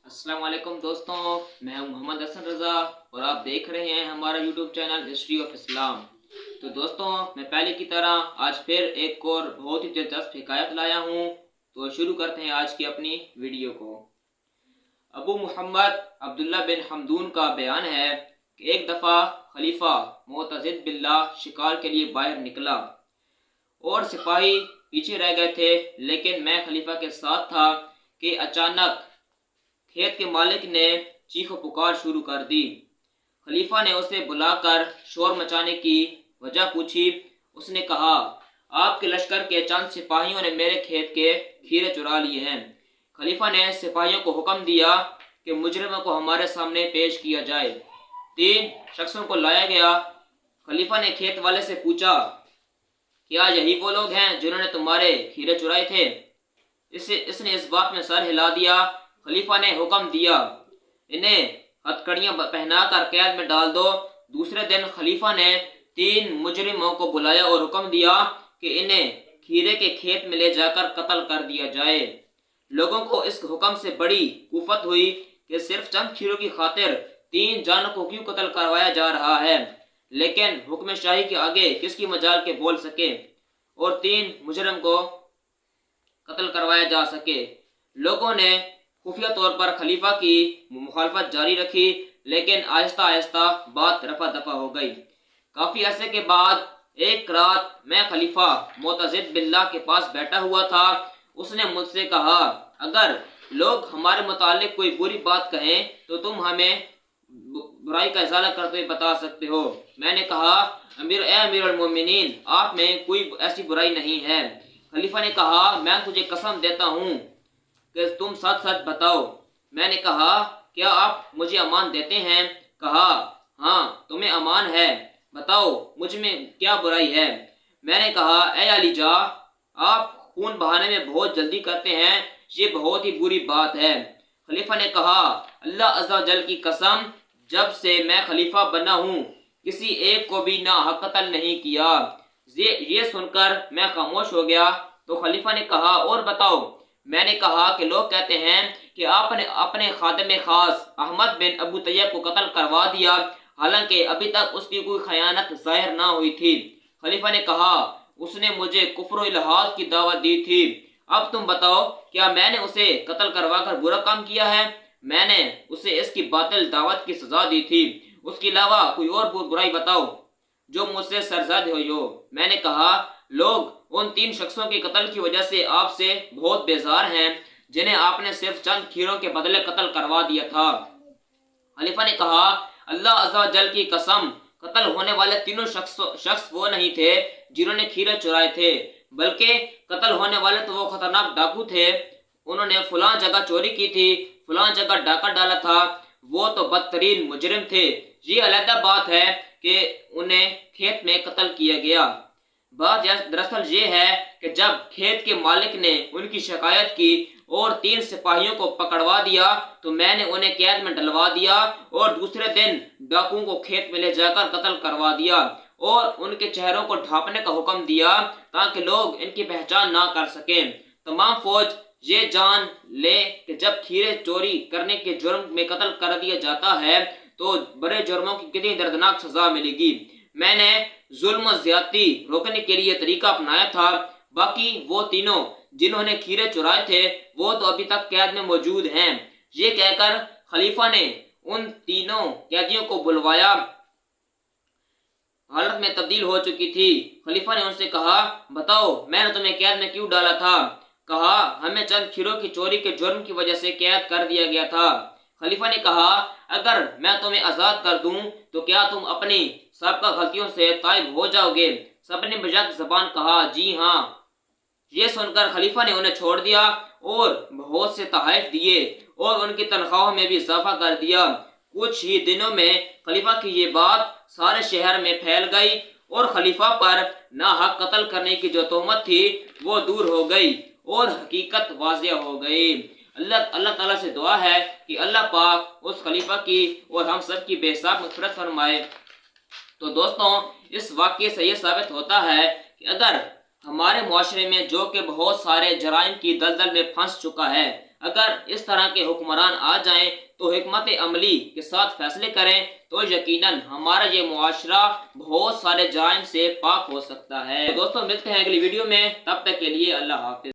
अस्सलाम वालेकुम दोस्तों, मैं हूं मोहम्मद हसन रज़ा और आप देख रहे हैं हमारा YouTube channel history of Islam. तो दोस्तों, मैं पहले की तरह आज फिर एक और बहुत ही दिलचस्प हिकायत लाया हूं। तो शुरू करते हैं आज की अपनी वीडियो को। अबू मुहम्मद अब्दुल्ला बिन हमदून का बयान है कि एक दफ़ा खलीफा मोतज़िद बिल्लाह शिकार के लिए बाहर निकला और सिपाही पीछे रह गए थे, लेकिन मैं खलीफा के साथ था कि अचानक खेत के मालिक ने चीखो पुकार शुरू कर दी। खलीफा ने उसे बुलाकर शोर मचाने की वजह पूछी। उसने कहा, आपके लश्कर के चंद सिपाहियों ने मेरे खेत के खीरे चुरा लिए हैं। खलीफा ने सिपाहियों को हुक्म दिया कि मुजरिमों को हमारे सामने पेश किया जाए। 3 शख्सों को लाया गया। खलीफा ने खेत वाले से पूछा, क्या यही वो लोग हैं जिन्होंने तुम्हारे खीरे चुराए थे? इसने इस बात में सर हिला दिया। खलीफा ने हुक्म दिया, इन्हें हथकड़ियां पहनाकर कैद में डाल दो। दूसरे दिन खलीफा ने 3 मुजरिमों को बुलाया और हुक्म दिया कि इन्हें खीरे के खेत में ले जाकर कत्ल कर दिया जाए। लोगों को इस हुक्म से बड़ी कुफत हुई कि सिर्फ चंद खीरों की खातिर 3 जानों को क्यों कत्ल करवाया जा रहा है, लेकिन हुक्म शाही के आगे किसकी मजाल के बोल सके और 3 मुजरिम को कत्ल करवाया जा सके। लोगों ने खुफिया तौर पर खलीफा की मुखालफत जारी रखी, लेकिन आहिस्ता आहिस्ता बात रफा दफा हो गई। काफी अरसे के बाद एक रात मैं खलीफा मोतज़िद बिल्लाह के पास बैठा हुआ था। उसने मुझसे कहा, अगर लोग हमारे मुतालिक कोई बुरी बात कहें तो तुम हमें बुराई का इजाला करते हुए बता सकते हो। मैंने कहा, अमीरुल मोमिनीन, आप में कोई ऐसी बुराई नहीं है। खलीफा ने कहा, मैं तुझे कसम देता हूँ कि तुम सच सच बताओ। मैंने कहा, क्या आप मुझे अमान देते हैं? कहा, हाँ, तुम्हें अमान है, बताओ मुझ में क्या बुराई है। मैंने कहा, ए अली जा, आप खून बहाने में बहुत जल्दी करते हैं, ये बहुत ही बुरी बात है। खलीफा ने कहा, अल्लाह अज़्ज़ा वजल की कसम, जब से मैं खलीफा बना हूँ किसी एक को भी नाहक कत्ल नहीं किया। ये सुनकर मैं खामोश हो गया। तो खलीफा ने कहा, और बताओ। मैंने कहा कि लोग कहते हैं कि आपने अपने खादिम खास अहमद बिन अबू तैयब को कत्ल करवा दिया, हालांकि अभी तक उसकी कोई खयानत जाहिर ना हुई थी। खलीफा ने कहा, उसने मुझे कुफ्र इल्हाद की दावत दी थी। अब तुम बताओ, क्या मैंने उसे कत्ल करवा कर बुरा काम किया है? मैंने उसे इसकी बातिल दावत की सजा दी थी। उसके अलावा कोई और बुराई बताओ जो मुझसे सरजद हुई हो। मैंने कहा, लोग उन 3 शख्सों के कत्ल की वजह से आपसे बहुत बेजार हैं, जिन्हें आपने सिर्फ चंद खीरों के बदले कत्ल करवा दिया था। खलीफा ने कहा, अल्लाह अज़्ज़ा वजल की कसम, कत्ल होने वाले तीनों शख्स वो नहीं थे जिन्होंने खीरे चुराए थे, बल्कि कत्ल होने वाले तो वो खतरनाक डाकू थे। उन्होंने फलां जगह चोरी की थी, फलां जगह डाका डाला था। वो तो बदतरीन मुजरिम थे। ये अलग बात है कि उन्हें खेत में कत्ल किया गया। बात दरअसल ये है कि जब खेत के मालिक ने उनकी शिकायत की और 3 सिपाहियों को पकड़वा दिया तो मैंने उन्हें कैद में डलवा दिया और दूसरे दिन डाकुओं को खेत में ले जाकर कत्ल करवा दिया और उनके चेहरों को ढांपने का हुक्म दिया ताकि लोग इनकी पहचान ना कर सकें। तमाम फौज ये जान ले कि जब खीरे चोरी करने के जुर्म में कत्ल कर दिया जाता है तो बड़े जुर्मों की कितनी दर्दनाक सजा मिलेगी। मैंने जुल्म ज्यादती रोकने के लिए तरीका अपनाया था। बाकी वो तीनों जिन्होंने खीरे चुराए थे वो तो अभी तक कैद में मौजूद हैं। ये कहकर खलीफा ने उन तीनों कैदियों को बुलवाया। हालत में तब्दील हो चुकी थी। खलीफा ने उनसे कहा, बताओ, मैंने तुम्हें कैद में क्यों डाला था? कहा, हमें चंद खीरों की चोरी के जुर्म की वजह से कैद कर दिया गया था। खलीफा ने कहा, अगर मैं तुम्हें आजाद कर दूं तो क्या तुम अपनी सबका गलतियों से ताइब हो जाओगे? सबने बजट जबान कहा, जी हाँ। ये सुनकर खलीफा ने उन्हें छोड़ दिया और बहुत से तोहफे दिए और उनकी तनख्वाहों में भी इजाफा कर दिया। कुछ ही दिनों में खलीफा की ये बात सारे शहर में फैल गई और खलीफा पर नाहक कत्ल करने की जो तोहमत थी वो दूर हो गई और हकीकत वाज़ेह हो गई। अल्लाह ताला से दुआ है कि अल्लाह पाक उस खलीफा की और हम सब की बेहिसाब मग़फ़िरत फरमाए। तो दोस्तों, इस वाक़ये से ये साबित होता है कि अगर हमारे मुआशरे में जो कि बहुत सारे जराइम की दलदल में फंस चुका है, اگر اس طرح کے حکمران آ جائیں تو حکمت عملی کے ساتھ فیصلے کریں تو یقیناً ہمارا یہ معاشرہ بہت سارے جرائم سے پاک ہو سکتا ہے۔ دوستوں ملتے ہیں اگلی ویڈیو میں، تب تک کے لیے اللہ حافظ۔